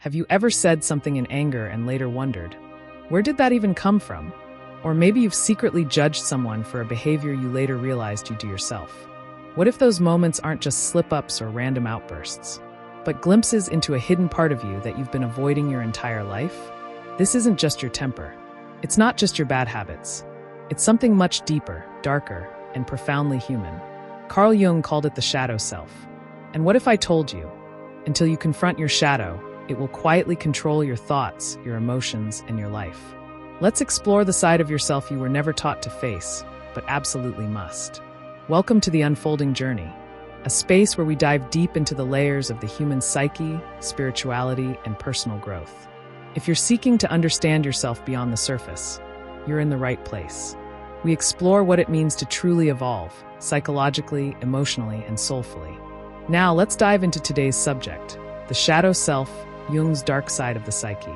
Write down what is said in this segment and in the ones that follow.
Have you ever said something in anger and later wondered, where did that even come from? Or maybe you've secretly judged someone for a behavior you later realized you do yourself. What if those moments aren't just slip-ups or random outbursts, but glimpses into a hidden part of you that you've been avoiding your entire life? This isn't just your temper. It's not just your bad habits. It's something much deeper, darker, and profoundly human. Carl Jung called it the shadow self. And what if I told you, until you confront your shadow, it will quietly control your thoughts, your emotions, and your life? Let's explore the side of yourself you were never taught to face, but absolutely must. Welcome to the Unfolding Journey, a space where we dive deep into the layers of the human psyche, spirituality, and personal growth. If you're seeking to understand yourself beyond the surface, you're in the right place. We explore what it means to truly evolve, psychologically, emotionally, and soulfully. Now, let's dive into today's subject, the shadow self, Jung's dark side of the psyche.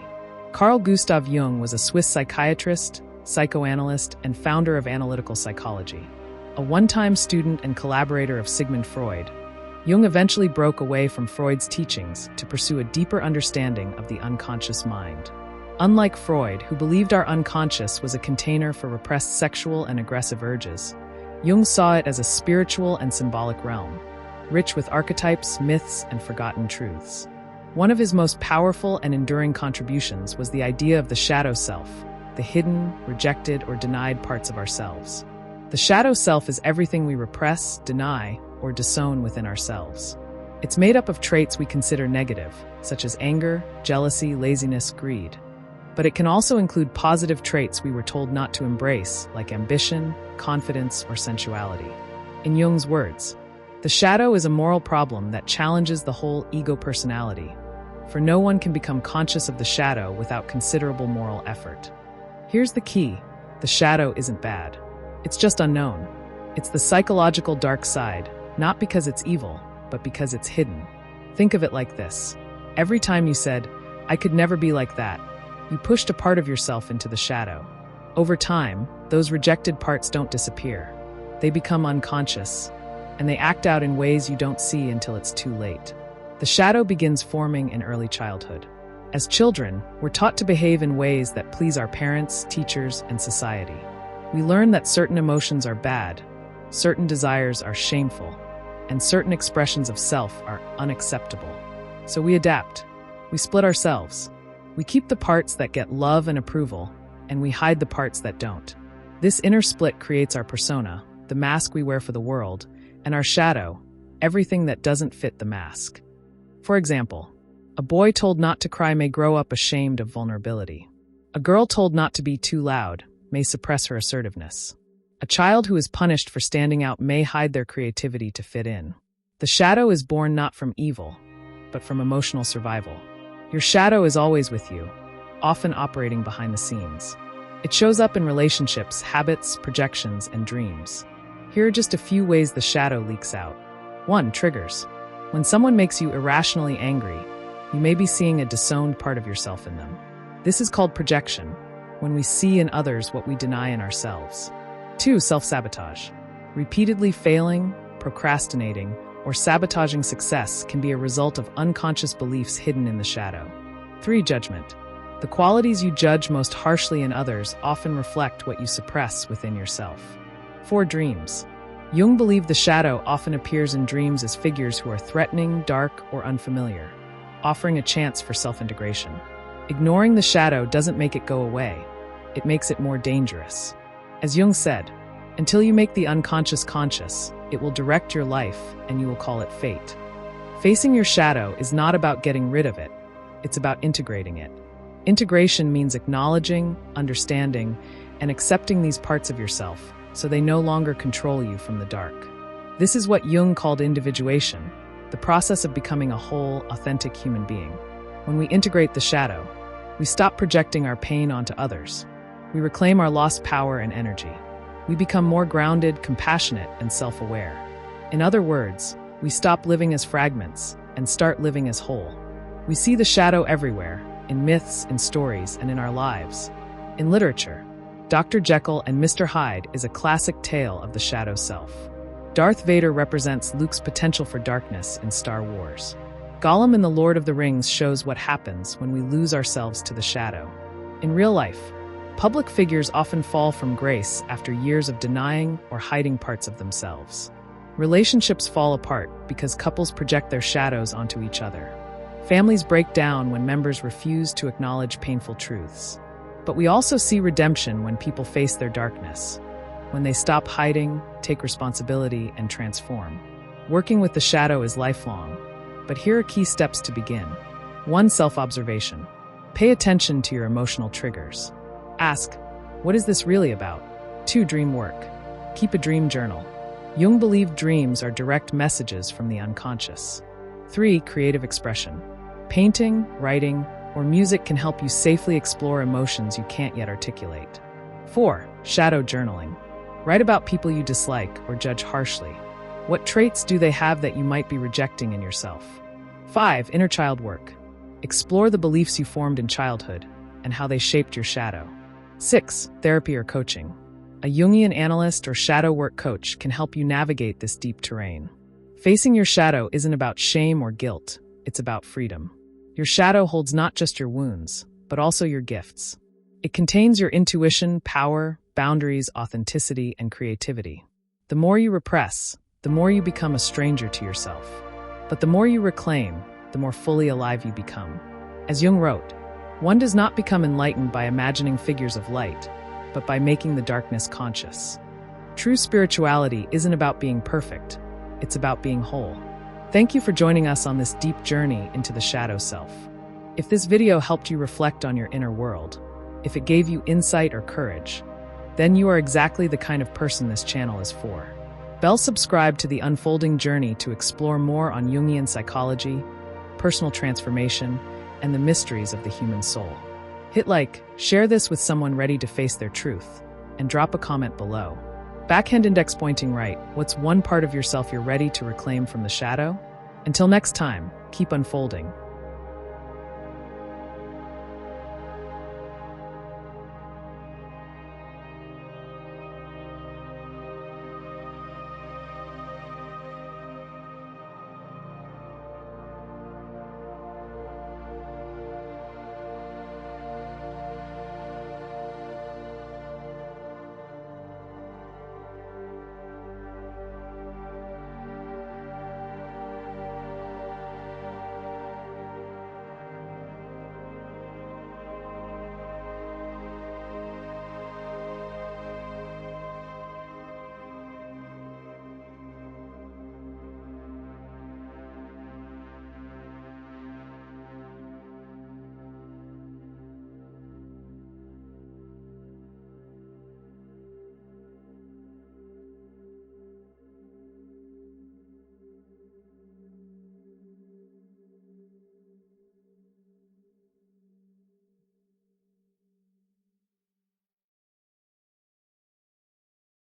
Carl Gustav Jung was a Swiss psychiatrist, psychoanalyst, and founder of analytical psychology. A one-time student and collaborator of Sigmund Freud, Jung eventually broke away from Freud's teachings to pursue a deeper understanding of the unconscious mind. Unlike Freud, who believed our unconscious was a container for repressed sexual and aggressive urges, Jung saw it as a spiritual and symbolic realm, rich with archetypes, myths, and forgotten truths. One of his most powerful and enduring contributions was the idea of the shadow self, the hidden, rejected, or denied parts of ourselves. The shadow self is everything we repress, deny, or disown within ourselves. It's made up of traits we consider negative, such as anger, jealousy, laziness, greed. But it can also include positive traits we were told not to embrace, like ambition, confidence, or sensuality. In Jung's words, the shadow is a moral problem that challenges the whole ego personality, for no one can become conscious of the shadow without considerable moral effort. Here's the key: the shadow isn't bad. It's just unknown. It's the psychological dark side, not because it's evil, but because it's hidden. Think of it like this. Every time you said, "I could never be like that," you pushed a part of yourself into the shadow. Over time, those rejected parts don't disappear. They become unconscious, and they act out in ways you don't see until it's too late. The shadow begins forming in early childhood. As children, we're taught to behave in ways that please our parents, teachers, and society. We learn that certain emotions are bad, certain desires are shameful, and certain expressions of self are unacceptable. So we adapt. We split ourselves. We keep the parts that get love and approval, and we hide the parts that don't. This inner split creates our persona, the mask we wear for the world, and our shadow, everything that doesn't fit the mask. For example, a boy told not to cry may grow up ashamed of vulnerability. A girl told not to be too loud may suppress her assertiveness. A child who is punished for standing out may hide their creativity to fit in. The shadow is born not from evil, but from emotional survival. Your shadow is always with you, often operating behind the scenes. It shows up in relationships, habits, projections, and dreams. Here are just a few ways the shadow leaks out. 1. Triggers. When someone makes you irrationally angry, you may be seeing a disowned part of yourself in them. This is called projection, when we see in others what we deny in ourselves. 2. Self-sabotage. Repeatedly failing, procrastinating, or sabotaging success can be a result of unconscious beliefs hidden in the shadow. 3. Judgment. The qualities you judge most harshly in others often reflect what you suppress within yourself. 4. Dreams. Jung believed the shadow often appears in dreams as figures who are threatening, dark, or unfamiliar, offering a chance for self-integration. Ignoring the shadow doesn't make it go away. It makes it more dangerous. As Jung said, until you make the unconscious conscious, it will direct your life and you will call it fate. Facing your shadow is not about getting rid of it. It's about integrating it. Integration means acknowledging, understanding, and accepting these parts of yourself so they no longer control you from the dark. This is what Jung called individuation, the process of becoming a whole, authentic human being. When we integrate the shadow, we stop projecting our pain onto others. We reclaim our lost power and energy. We become more grounded, compassionate, and self-aware. In other words, we stop living as fragments and start living as whole. We see the shadow everywhere, in myths, in stories, and in our lives. In literature, Dr. Jekyll and Mr. Hyde is a classic tale of the shadow self. Darth Vader represents Luke's potential for darkness in Star Wars. Gollum in The Lord of the Rings shows what happens when we lose ourselves to the shadow. In real life, public figures often fall from grace after years of denying or hiding parts of themselves. Relationships fall apart because couples project their shadows onto each other. Families break down when members refuse to acknowledge painful truths. But we also see redemption when people face their darkness, when they stop hiding, take responsibility, and transform. Working with the shadow is lifelong, but here are key steps to begin. 1. Self-observation. Pay attention to your emotional triggers. Ask, what is this really about? 2. Dream work. Keep a dream journal. Jung believed dreams are direct messages from the unconscious. 3. Creative expression. Painting, writing, or music can help you safely explore emotions you can't yet articulate. 4. Shadow journaling. Write about people you dislike or judge harshly. What traits do they have that you might be rejecting in yourself? 5. Inner child work. Explore the beliefs you formed in childhood and how they shaped your shadow. 6. Therapy or coaching. A Jungian analyst or shadow work coach can help you navigate this deep terrain. Facing your shadow isn't about shame or guilt, it's about freedom. Your shadow holds not just your wounds, but also your gifts. It contains your intuition, power, boundaries, authenticity, and creativity. The more you repress, the more you become a stranger to yourself. But the more you reclaim, the more fully alive you become. As Jung wrote, one does not become enlightened by imagining figures of light, but by making the darkness conscious. True spirituality isn't about being perfect, it's about being whole. Thank you for joining us on this deep journey into the shadow self. If this video helped you reflect on your inner world, if it gave you insight or courage, then you are exactly the kind of person this channel is for. Subscribe to the unfolding journey to explore more on Jungian psychology, personal transformation, and the mysteries of the human soul. Hit like, share this with someone ready to face their truth, and drop a comment below. Backhand index pointing right, what's one part of yourself you're ready to reclaim from the shadow? Until next time, keep unfolding.